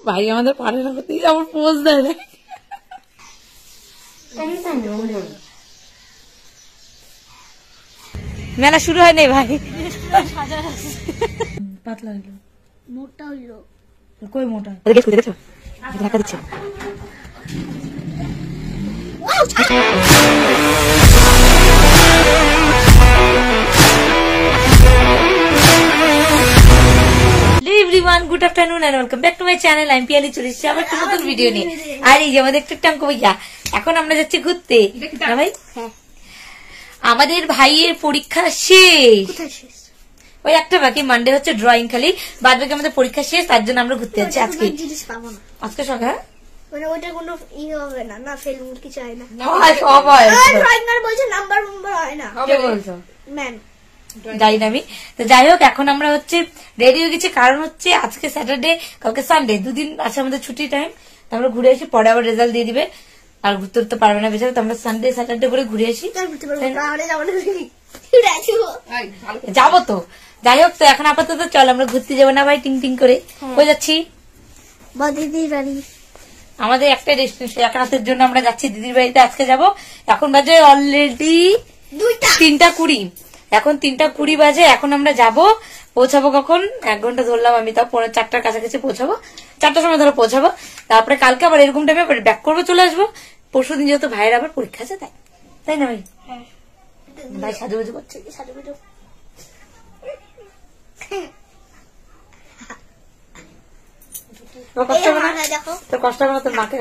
ভাই আমাদের পারে না করতে আমার পোজ দেয় না। মেলা শুরু হয় নাই ভাই, পাতলা হইলো, মোটা হইলো, কই মোটা দেখছো দেখছো ধাক্কা দিচ্ছে। Everyone, good afternoon and welcome back to my channel. আমি পিয়ালি চলে এসেছি আবার একটা নতুন ভিডিও নিয়ে। আর এই যে আমাদের একটু টাঙ্কু ভাইয়া, এখন আমরা যাচ্ছি ঘুরতে না ভাই? আমাদের ভাইয়ের পরীক্ষা শেষ, ওই একটা বাকি মানডে হচ্ছে ড্রয়িং, খালি বাদ বাকি আমাদের পরীক্ষা শেষ, তার জন্য আমরা ঘুরতে যাচ্ছি আজকে। আজকে সকাল মানে ওটা কোনো ই হবে না, না ফেল কিছু হয় না, সব হয়। ড্রয়িং আর বলছে নাম্বার হয় না, কে বলছো? ম্যাম যাই না আমি তো। যাই হোক, এখন আমরা হচ্ছে রেডি হয়ে গেছি, কারণ হচ্ছে আজকে স্যাটারডে, কালকে সানডে, দুদিন আছে আমাদের ছুটি টাইম। আমরা ঘুরে আসি, পরে আবার রেজাল্ট দিয়ে দিবে, আর ঘুরতে উঠতে পারবে না বেচারা। তো আমরা সানডে স্যাটারডে করে ঘুরে আসি, যাবো তো। যাই হোক, তো এখন আপাতত চল আমরা ঘুরতে যাবো না ভাই, টিং টিং করে। কই যাচ্ছি? দিদির বাড়ি। আমাদের একটা ডেস্টিনেশন, এক রাতের জন্য আমরা যাচ্ছি দিদির বাড়িতে আজকে যাব। এখন বাজে অলরেডি 3:20, এখন 3:20 বাজে। এখন আমরা যাব, পৌঁছাবো কখন? 1 ঘন্টা ধরলাম আমি, তাও 4:45 কাছাকাছি পৌঁছাবো, 4টার সময় ধরো পৌঁছাবো। তারপরে কালকে আবার এরকম টাইমে ব্যাক করবো, চলে আসবো। পরশু দিন যেহেতু ভাইয়ের আবার পরীক্ষা আছে, তাই না ভাই? ভাই সাজুগুজু করছে, সাজুগুজু কষ্ট হবে না? তোর কষ্ট হবে না? তোর মাকে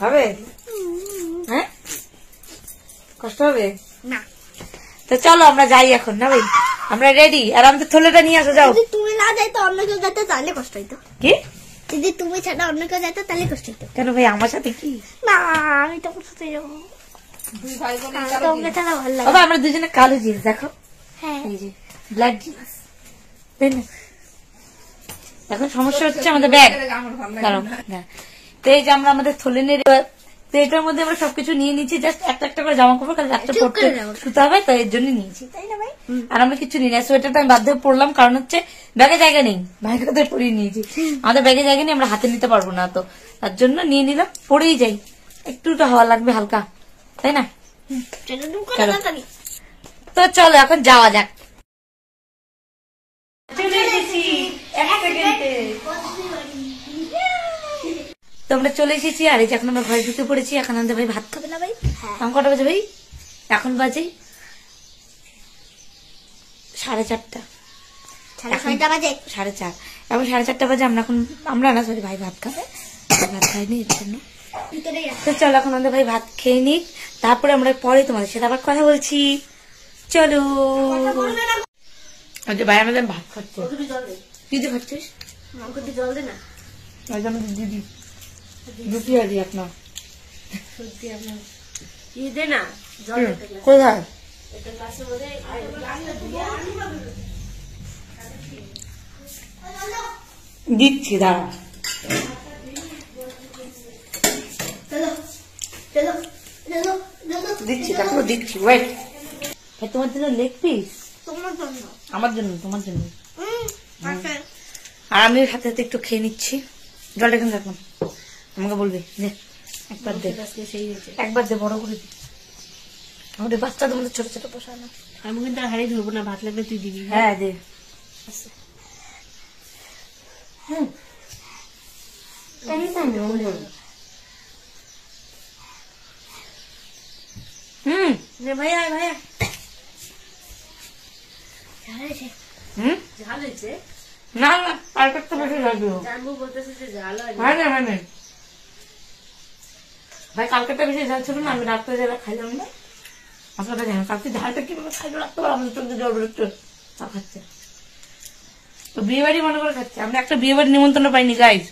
হবে? হ্যাঁ, কষ্ট হবে না। তো চলো আমরা যাই এখন না ভাই, আমরা রেডি। আর আমাদের থলেটা নিয়ে আসো, যাও। যদি তুমি না যাইতো, অন্য কেউ যেত তাহলে কষ্ট হইতো। কি? যদি তুমি ছাড়া অন্য কেউ যেত তাহলে কষ্ট হইতো। কেন ভাই, আমার সাথে কি? না, আমি তোমার সাথে যাবো, তোমাকে ছাড়া ভালো লাগে। বাবা আমরা দুজনে কালো জিন্স, দেখো, হ্যাঁ এই যে ব্ল্যাক জিন্স, তাই না? এখন সমস্যা হচ্ছে আমাদের ব্যাগ, দাঁড়াও। তো এই যে আমরা আমাদের থলে নিয়ে, তো এটার মধ্যে আমরা সবকিছু নিয়ে নিচ্ছি, জাস্ট একটা একটা করে জামা কাপড়, কারণ একটা পড়তে শুতে হবে, তো এর জন্য নিয়েছি, তাই না ভাই? আর আমরা কিছু নিই না, সোয়েটারটা আমি বাধ্য হয়ে পড়লাম, কারণ হচ্ছে ব্যাগে জায়গা নেই, ভাইয়ের কাছে পরিয়ে নিয়েছি। আমাদের ব্যাগে জায়গা নেই, আমরা হাতে নিতে পারবো না, তো তার জন্য নিয়ে নিলাম, পরেই যাই, একটু তো হাওয়া লাগবে হালকা, তাই না? তো চলো এখন যাওয়া যাক। আমরা চলে এসেছি, আর এই যে এখন আমরা ঘরে ঢুকে পড়েছি। এখন আমাদের ভাই ভাত খাবে না ভাই? এখন কটা বাজে ভাই? এখন বাজে 4:30, 4:30, এখন 4:30 বাজে। আমরা না, সরি, ভাই ভাত খাবে, ভাত খাইনি এর জন্য। তো চলো এখন আমাদের ভাই ভাত খেয়ে নিক, তারপরে আমরা পরে তোমাদের সাথে আবার কথা বলছি। চলো। ভাই আমাদের ভাত খাচ্ছে, দিদি খাচ্ছিস? জল দে না, দিদি রুটি আর আপনার দে না, কোথায় দিচ্ছি, দাঁড়া দিচ্ছি, তারপর দিচ্ছি, ওয়েট। তোমার জন্য লেগ পিস, তোমার জন্য, আমার জন্য, তোমার জন্য। আর আমি হাতে হাতে একটু খেয়ে নিচ্ছি। জলটা এখানে রাখলাম, আমাকে বলবি যে একবার দে, একবার দে, বড় করে দি। আমাদের বাচ্চা তোমাদের ছোট ছোট পোষা না, আমি কিন্তু হারিয়ে ধরবো না, ভাত লাগবে তুই দিবি। হ্যাঁ দে। ভাইয়া ভাইয়া ঝাল হয়েছে? না না, আর একটা বেশি লাগবে। ভাই না, ভাই নেই ভাই, কালকেটা বেশি ঝাল ছিল না, আমি রাত্রে যারা খাইলাম না, মশলাটা জানি কালকে ঝালটা কিভাবে খাইলো রাখতে পারো, আমাদের চোখে জল বেরোচ্ছে, তা খাচ্ছে। তো বিয়ে বাড়ি মনে করে খাচ্ছে, আমরা একটা বিয়ে বাড়ি নিমন্ত্রণ পাইনি গাইজ,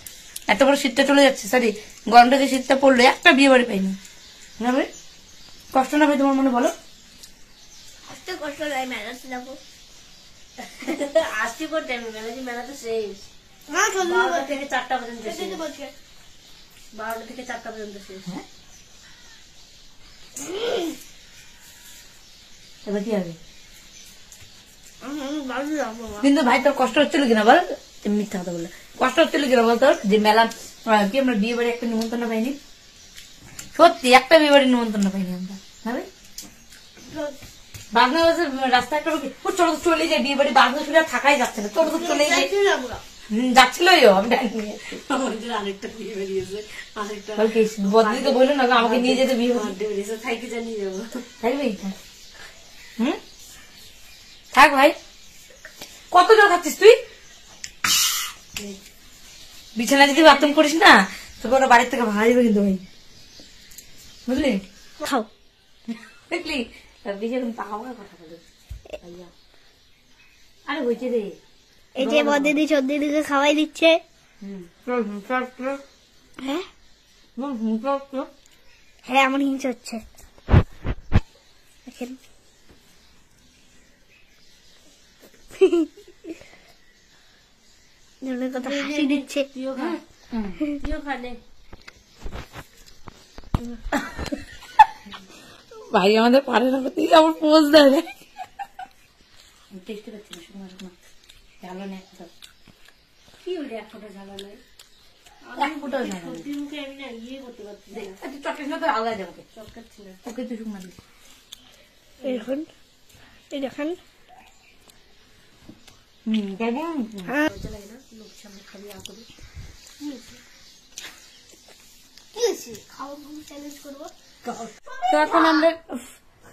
এত বড় শীতটা চলে যাচ্ছে, সরি গরমটা যে শীতটা পড়লো, একটা বিয়ে বাড়ি পাইনি না ভাই। কষ্ট না ভাই তোমার মনে, বলো? কষ্ট লাগে, মেলাতে যাবো, আসছি কোন টাইমে? মেলা তো শেষ, 12টা থেকে 4টা পর্যন্ত, 12টা থেকে 4টা পর্যন্ত শেষ। এবার কি হবে? কিন্তু ভাই তোর কষ্ট হচ্ছিল কিনা বল? মিথ্যা কথা বললে কষ্ট হচ্ছিল কি বলতো যে মেলা কি আমরা বিয়ে বাড়ি একটা নিমন্ত্রণ পাইনি, সত্যি একটা বিয়ে বাড়ির নিমন্ত্রণ পাইনি আমরা। ভাবে বাগনা রাস্তা একটা চলো চলে যায় বিয়ে বাড়ি, বাগনা শুনে থাকাই যাচ্ছে না, চলো চলে যায় যাচ্ছিল বদলিকে বললো না আমাকে নিয়ে যেতে বিয়ে থাকবেই। থাক ভাই, কত জল খাচ্ছিস তুই? বিছানা যদি বাথরুম করিস না তোকে ওরা বাড়ির থেকে ভাড়াইবে কিন্তু ভাই, বুঝলি? খাও দেখলি কথা বলে আরে হয়েছে রে। এই যে বদিদি চন্দিদিকে খাওয়াই দিচ্ছে। হ্যাঁ হ্যাঁ আমার হিংসা হচ্ছে দেখেন। কত হাসি দিচ্ছে। ভাই আমাদের পারে না করতে আমার পোজ দেয় ঝালো নেই কি বলি এক ফোটা ঝালো নেই এক ফোটাও ঝালো চটকাস না তো আলাদা যাবো ওকে তুই শুকনা দিস এখন এই দেখেন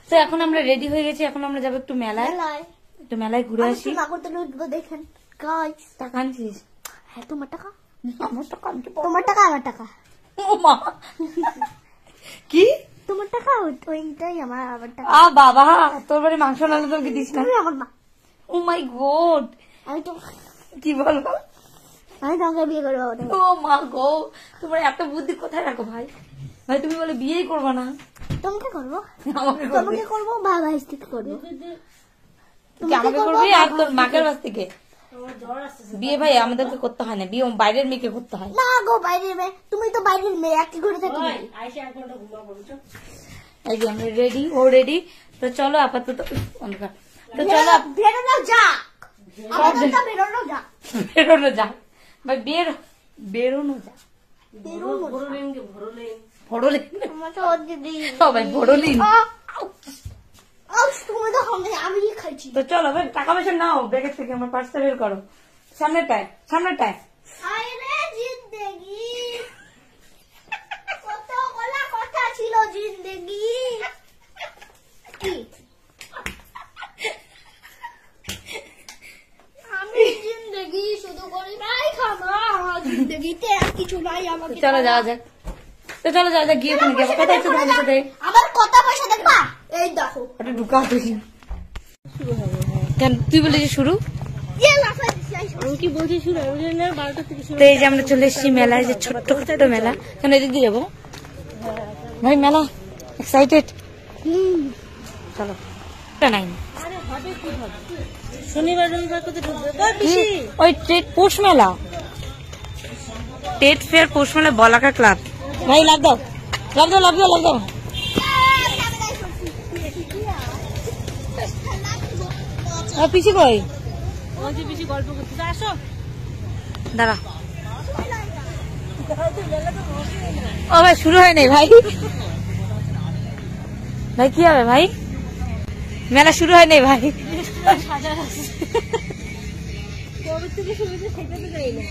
তো এখন আমরা রেডি হয়ে গেছি, এখন আমরা যাবো একটু মেলায়, একটু মেলায় ঘুরে আসি। দেখেন টাকা আনছিস? হ্যাঁ তোমার টাকা, আমার টাকা, তোমার টাকা আমার টাকা। ও মা কি তোমার টাকা? ওইটাই আমার টাকা। বাবা তোর বাড়ি মাংস নালে তোকে দিস না? আমার মা। ও মাই গড, আমি তো কি বলবো, আমি তোমাকে বিয়ে করবো। ও মা গো, তোমার এত বুদ্ধি কোথায় রাখো ভাই? ভাই তুমি বলে বিয়েই করবো না? তোমাকে করবো, আমাকে তোমাকে করবো, ভাই থেকে করবো। আমাকে করবি আর তোর মাকের বাস থেকে বিয়ে? ভাই আমাদেরকে করতে হয় না বিয়ে, বাইরের মেয়েকে করতে হয়। না গো বাইরের মেয়ে, তুমি তো বাইরের মেয়ে, একই ঘরে থাকি। এই যে আমরা রেডি, ও রেডি, তো চলো আপাতত অন্ধকার, তো চলো বেরোনো যাক, বেরোনো যাক, বেরোনো যাক ভাই, বেরোনো যাক, ভরলেন সবাই ভরলিন। তুমি তো আমি খাইছি। তো চলো ভাই টাকা পয়সা নাও ব্যাগের থেকে, আমার পার্সটা বের করো, সামনেটায় সামনেটায়। জিন্দেগি কত বলা কথা ছিল, জিন্দেগি কি আমি জিন্দেগি শুধু করি নাই খানা, জিন্দেগিতে আর কিছু নাই আমাকে। চলো যাওয়া যাক, তো চলো যাওয়া যাক, গিয়ে ওখানে গিয়ে কথা হচ্ছে তোমার সাথে। আমার কথা পয়সা দেখবা, এই দেখো ওটা ঢুকা তুই কেন, তুই বলে যে শুরু, কি বলছি শুরু 12টা থেকে শুরু। তো এই যে আমরা চলে এসেছি মেলায়, যে ছোট্ট ছোট্ট মেলা, কেন এদিক দিয়ে যাবো ভাই মেলা, এক্সাইটেড? চলো নাই শনিবার রবিবার কোথায় ঢুকবে? ওই ট্রেড পৌষ মেলা, ট্রেড ফেয়ার পৌষ মেলা, বলাকা ক্লাব। ভাই লাভ দাও লাভ দাও লাভ দাও লাভ দাও। পিসি কই? গল্প করতে আসো, দাঁড়া, ও ভাই শুরু হয় নাই ভাই, ভাই কি হবে ভাই, মেলা শুরু হয় নাই ভাই। কবে থেকে শুরু হয়েছে সেটা তো জানি না।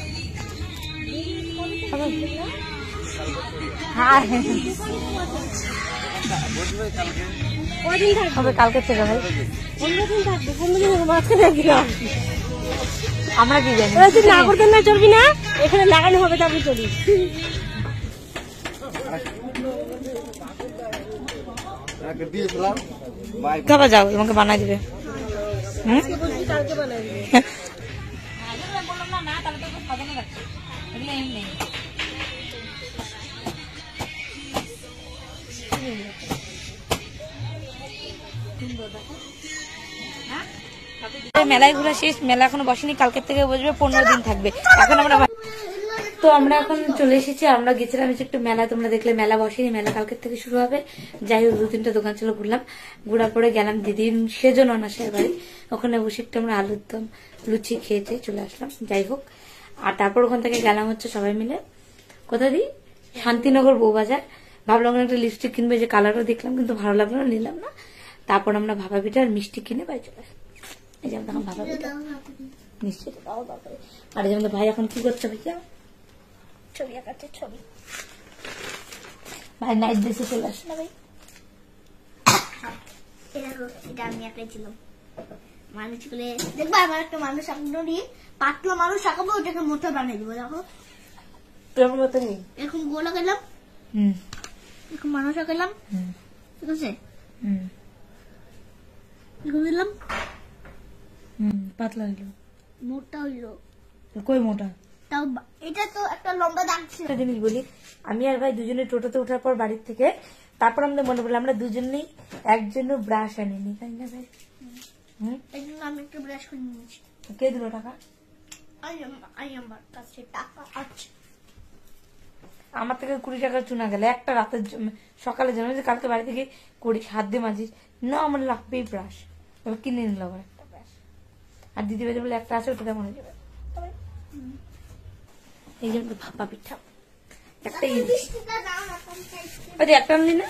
কদিন থাকবে? কালকে থেকে ভাই 15 দিন থাকবে, 15 দিন মাঝখানে দিলাম। আমরা কি জানি, তুই না করতে না চলবি না, এখানে লাগানো হবে তারপরে চলি। খাবার যাও, তোমাকে বানাই দিবে। কালকে বানাই দিবে। মেলায় ঘোরা শেষ, মেলা এখনো বসেনি, কালকের থেকে বসবে, 15 দিন থাকবে। এখন আমরা তো আমরা এখন চলে এসেছি, আমরা গেছিলাম একটু মেলা, তোমরা দেখলে মেলা বসেনি, মেলা কালকের থেকে শুরু হবে। যাই হোক 2-3টা দোকান ছিল, ঘুরলাম, ঘোরার পরে গেলাম দিদির সেজন্য অনাসের বাড়ি, ওখানে বসে একটু আমরা আলুর দম লুচি খেয়েছে চলে আসলাম। যাই হোক আর তারপর ওখান থেকে গেলাম হচ্ছে সবাই মিলে কোথায় দিই শান্তিনগর বউবাজার। ভাবলাম একটা লিপস্টিক কিনবে, যে কালারও দেখলাম কিন্তু ভালো লাগলো না, নিলাম না। তারপর আমরা ভাপা পিঠা আর মিষ্টি কিনে বাড়ি চলে আসলাম। এই যে আমরা ভাপা পিঠা মিষ্টি দাও বাবারে। আর এই যে ভাই এখন কি করছে ভাইয়া? ছবি আঁকাচ্ছে, ছবি। ভাই নাইট ড্রেসে চলে আসে না ভাই? এটা আমি আঁকাইছিলাম মানুষগুলো। দেখবো আমার একটা মানুষ আঁকানো নিয়ে পাতলা মানুষ আঁকাবো, ওটাকে মোটা বানিয়ে দেবো। দেখো এরকম মতো নেই, এরকম গোল আঁকালাম, এরকম মানুষ আঁকালাম, ঠিক আছে? এরকম দিলাম, পাতলা হইলো, মোটা হইলো। কই মোটা? তাও এটা তো একটা লম্বা দাগ ছিল। একটা জিনিস বলি, আমি আর ভাই দুজনে টোটোতে ওঠার পর বাড়ির থেকে তারপর আমাদের মনে পড়লো আমরা দুজনেই একজনও ব্রাশ আনিনি, তাই না ভাই? এই জন্য আমি একটা ব্রাশ করে নিয়েছি। কে দিল টাকা? আমার কাছে টাকা আছে। আমার থেকে 20 টাকার চুনা গেলে একটা রাতের সকালে জানো যে কালকে বাড়ি থেকে করি হাত দিয়ে মাজিস না, আমার লাগবেই ব্রাশ। এবার কিনে নিল আবার একটা ব্রাশ। আর দিদি ভাই বলে একটা আছে, ওটা মনে যাবে। এই জন্য ভাপা পিঠা একটাই একটা আনলি না?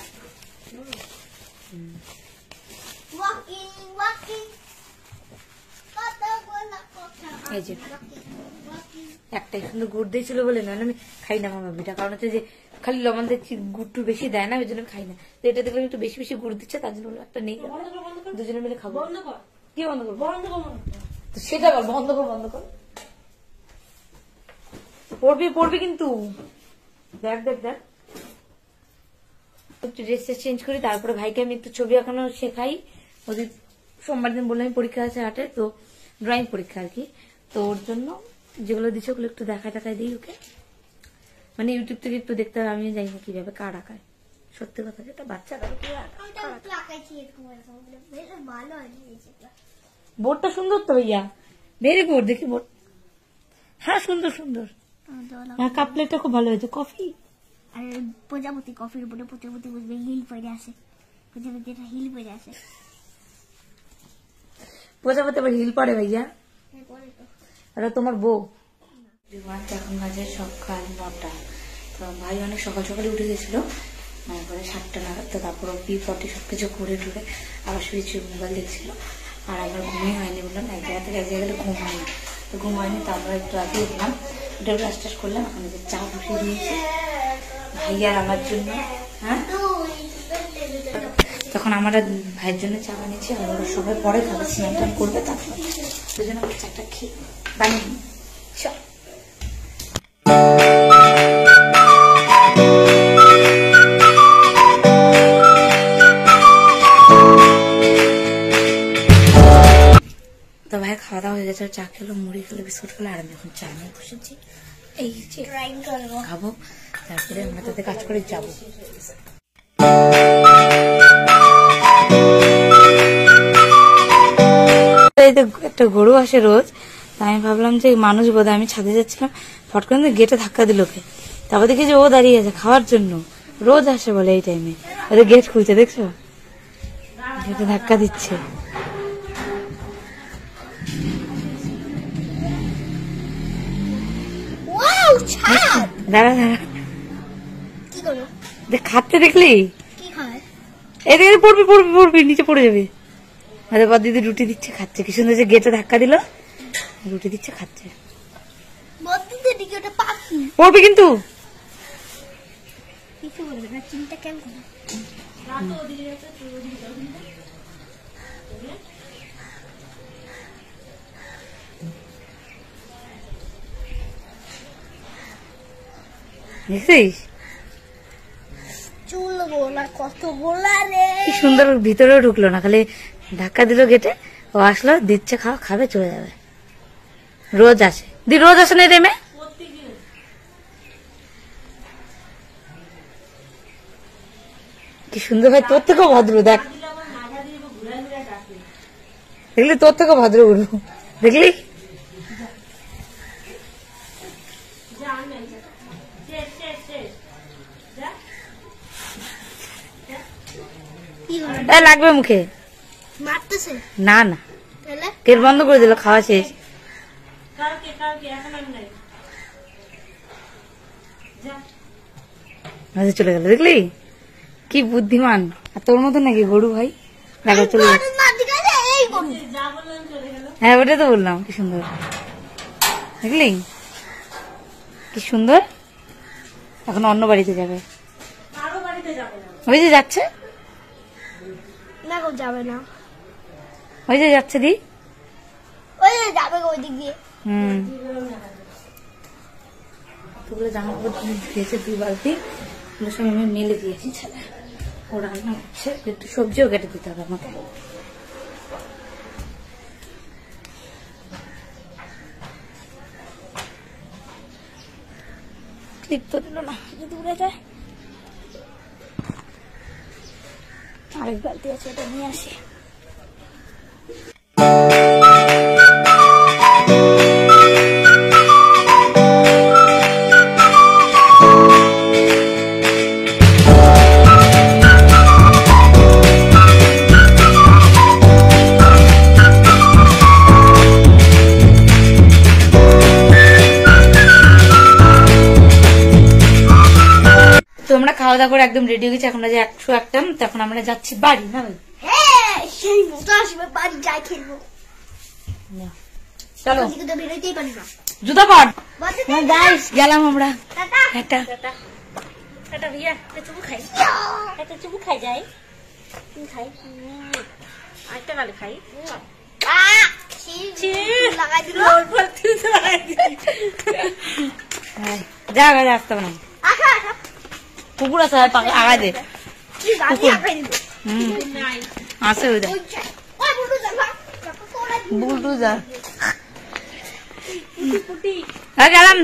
এই যে একটাই সুন্দর গুড় দিয়েছিল বলে না আমি খাই না ভাপা পিঠা, কারণ হচ্ছে যে খালি লবণ দিচ্ছি, গুড়টু বেশি দেয় না, ওই জন্য খাই না। তো এটা দেখলাম একটু বেশি বেশি গুড় দিচ্ছে, তার জন্য একটা নেই, দুজনে মিলে খাবো। কি বন্ধ করবো? তো সেটা বল, বন্ধ কর, বন্ধ কর। পড়বি পড়বি কিন্তু। দেখ দেখ দেখ, একটু ড্রেসটা চেঞ্জ করি, তারপরে ভাইকে আমি একটু ছবি আঁকানো শেখাই। ওদের সোমবার দিন বললাম পরীক্ষা আছে 8-এ, তো ড্রয়িং পরীক্ষা আর কি। তো ওর জন্য যেগুলো দিচ্ছে ওগুলো একটু দেখায় টাকায় দিই ওকে, মানে ইউটিউব থেকে একটু দেখতে হবে। আমিও জানি না কিভাবে কার আঁকায়, সত্যি কথা যেটা বাচ্চারা বোর্ডটা সুন্দর তো ভাইয়া, ভেরি গুড। দেখি বোর্ড, হ্যাঁ সুন্দর সুন্দর। কাপ প্লেটটা খুব ভালো হয়েছে। কফি আর প্রজাপতি, কফির উপরে প্রজাপতি বুঝবে হিল পরে আসে, প্রজাপতি এটা হিল পরে আসে। প্রজাপতি আবার হিল পরে ভাইয়া? এটা তোমার বউ। এখন বাজে সকাল 9টা। তো ভাই অনেক সকাল সকালে উঠে গেছিল, পরে 7টা নাগাদ। তো তারপর পি40 সবকিছু করে টুরে আবার শুয়েছি, মোবাইল দেখছিল। আর আবার ঘুমিয়ে হয়নি, বললাম এক জায়গা থেকে এক জায়গায় ঘুম হয়নি, তো ঘুম হয়নি। তারপর একটু আগে উঠলাম, এটা ব্রাশ টাশ করলাম। এখন চা বসিয়ে দিয়েছি ভাইয়ার আমার জন্য। হ্যাঁ, তখন আমরা ভাইয়ের জন্য চা বানিয়েছি, আর ওরা সবাই পরে খাবে, স্নান টান করবে, তারপর দুজনে চাটা খেয়ে বানিয়ে নিই। চল। তো ভাই খাওয়া দাওয়া হয়ে গেছে, চা খেলো, মুড়ি খেলো, বিস্কুট খেলো, আর আমি এখন চা নিয়ে বসেছি। এই যে খাবো, তারপরে আমরা তাদের কাজ করে যাবো। একটা গরু আসে রোজ, আমি ভাবলাম যে মানুষ বোধ, আমি ছাদে যাচ্ছিলাম, ফট করে গেটে ধাক্কা দিল ওকে। তারপর দেখি যে ও দাঁড়িয়ে আছে খাওয়ার জন্য, রোজ আসে বলে এই টাইমে। ওদের গেট খুলছে, দেখছো গেটে ধাক্কা দিচ্ছে। দাঁড়া দাঁড়া, দেখ খাচ্ছে, দেখলি? এদিকে পড়বি পড়বি পড়বি, নিচে পড়ে যাবে। পর দিদি রুটি দিচ্ছে, খাচ্ছে। কি সুন্দর, যে গেটে ধাক্কা দিল, রুটি দিচ্ছে, খাচ্ছে। পড়বি কিন্তু। দেখছিস চুল গোলা, কত গোলা রে, কি সুন্দর। ভিতরেও ঢুকলো না, খালি ধাক্কা দিল গেটে, ও আসলো, দিচ্ছে, খাবে, চলে যাবে। রোজ আসে, রোজ আসে না রেমে। কি সুন্দর ভাই, তোর থেকেও ভদ্র। দেখ, দেখলি, তোর থেকেও ভদ্র গরু, দেখলি? লাগবে মুখে, না না, গেট বন্ধ করে দিল, খাওয়া শেষ। আচ্ছা চলে গেল, দেখলি কি বুদ্ধিমান। আর তোর মতো নাকি গরু ভাই, দেখো চলে গেল। হ্যাঁ ওটাই তো বললাম, কি সুন্দর দেখলি, কি সুন্দর। এখন অন্য বাড়িতে যাবে, ওই যে যাচ্ছে, না গো যাবে না, ওই যে যাচ্ছে দি, ওই যে যাবে ওই দিক দিয়ে। তোগুলো জামা কাপড় দিয়েছে 2 বালতি, ওগুলো সব আমি মেলে দিয়েছি ছেলে, ও রান্না করছে, একটু সবজিও কেটে দিতে হবে আমাকে। ক্লিপ তো দিল না, যদি উড়ে যায়। আরেক বালতি আছে, ওটা নিয়ে আসি। তো আমরা খাওয়া দাওয়া করে একদম রেডি হয়ে গেছি, এখন যে 101টা, তখন আমরা যাচ্ছি বাড়ি। না ভাই, হ্যাঁ সেই মতো আসবে, বাড়ি যাই খেলবো। চলো তো বেরোতেই পারি না, জুতা পর। বলতে গাইস গেলাম আমরা, টাটা একটা টাটা ভাইয়া, একটা চুমু খাই, একটা চুমু খাই যাই, তুমি খাই, আরেকটা গালে খাই। লাগাই দিল, যা গাড়ি আসতে হবে না, কুকুর আছে আগাই দে, আসে ওই বুলটু যা গেলাম।